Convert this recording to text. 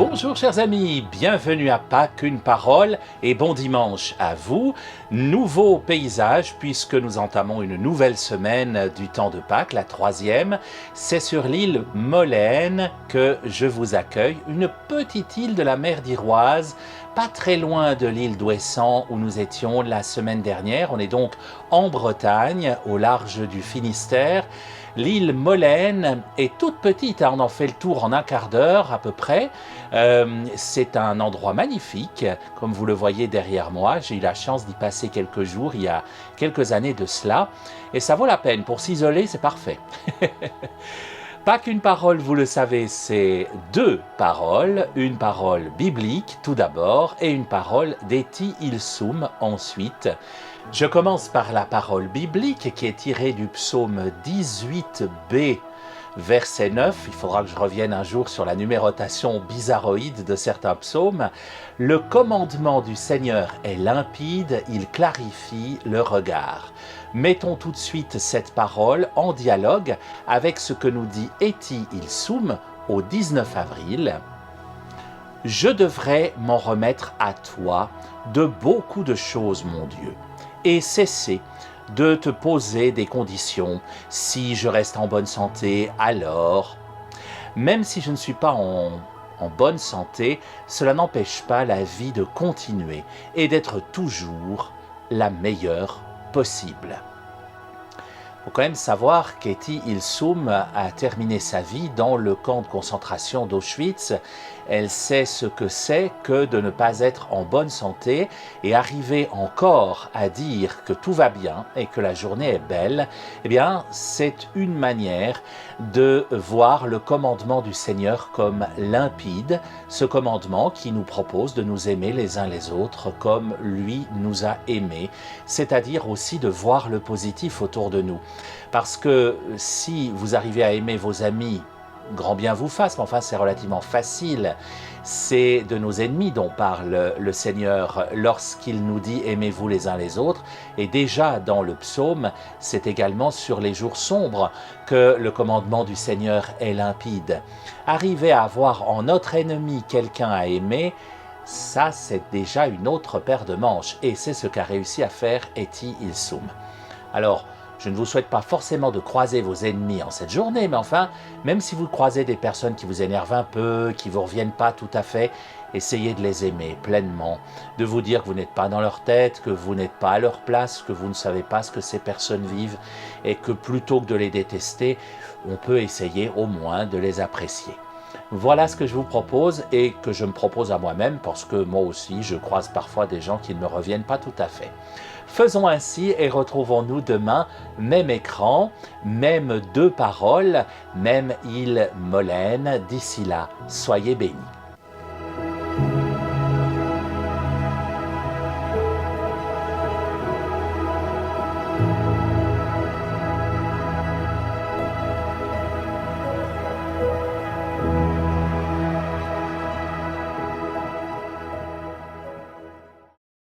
Bonjour chers amis, bienvenue à Pâques, une parole et bon dimanche à vous. Nouveau paysage puisque nous entamons une nouvelle semaine du temps de Pâques, la troisième. C'est sur l'île Molène que je vous accueille, une petite île de la mer d'Iroise, pas très loin de l'île d'Ouessant où nous étions la semaine dernière. On est donc en Bretagne, au large du Finistère. L'île Molène est toute petite, on en fait le tour en un quart d'heure à peu près. C'est un endroit magnifique, comme vous le voyez derrière moi. J'ai eu la chance d'y passer quelques jours il y a quelques années de cela. Et ça vaut la peine, pour s'isoler, c'est parfait. Pas qu'une parole, vous le savez, c'est deux paroles. Une parole biblique tout d'abord et une parole d'Eti Ilsum ensuite. Je commence par la parole biblique qui est tirée du psaume 18b, verset 9. Il faudra que je revienne un jour sur la numérotation bizarroïde de certains psaumes. Le commandement du Seigneur est limpide, il clarifie le regard. Mettons tout de suite cette parole en dialogue avec ce que nous dit Eti Ilsum au 19 avril. Je devrais m'en remettre à toi de beaucoup de choses, mon Dieu, et cesser de te poser des conditions. Si je reste en bonne santé, alors... Même si je ne suis pas en bonne santé, cela n'empêche pas la vie de continuer et d'être toujours la meilleure possible. Il faut quand même savoir qu'Eti Ilsum a terminé sa vie dans le camp de concentration d'Auschwitz. Elle sait ce que c'est que de ne pas être en bonne santé et arriver encore à dire que tout va bien et que la journée est belle, eh bien, c'est une manière de voir le commandement du Seigneur comme limpide, ce commandement qui nous propose de nous aimer les uns les autres comme lui nous a aimés, c'est-à-dire aussi de voir le positif autour de nous. Parce que si vous arrivez à aimer vos amis, grand bien vous fasse, mais enfin c'est relativement facile. C'est de nos ennemis dont parle le Seigneur lorsqu'il nous dit « aimez-vous les uns les autres ». Et déjà dans le psaume, c'est également sur les jours sombres que le commandement du Seigneur est limpide. Arriver à avoir en notre ennemi quelqu'un à aimer, ça c'est déjà une autre paire de manches. Et c'est ce qu'a réussi à faire Eti Ilsum. Alors, je ne vous souhaite pas forcément de croiser vos ennemis en cette journée, mais enfin, même si vous croisez des personnes qui vous énervent un peu, qui ne vous reviennent pas tout à fait, essayez de les aimer pleinement, de vous dire que vous n'êtes pas dans leur tête, que vous n'êtes pas à leur place, que vous ne savez pas ce que ces personnes vivent, et que plutôt que de les détester, on peut essayer au moins de les apprécier. Voilà ce que je vous propose et que je me propose à moi-même parce que moi aussi je croise parfois des gens qui ne me reviennent pas tout à fait. Faisons ainsi et retrouvons-nous demain, même écran, même deux paroles, même île Molène. D'ici là, soyez bénis.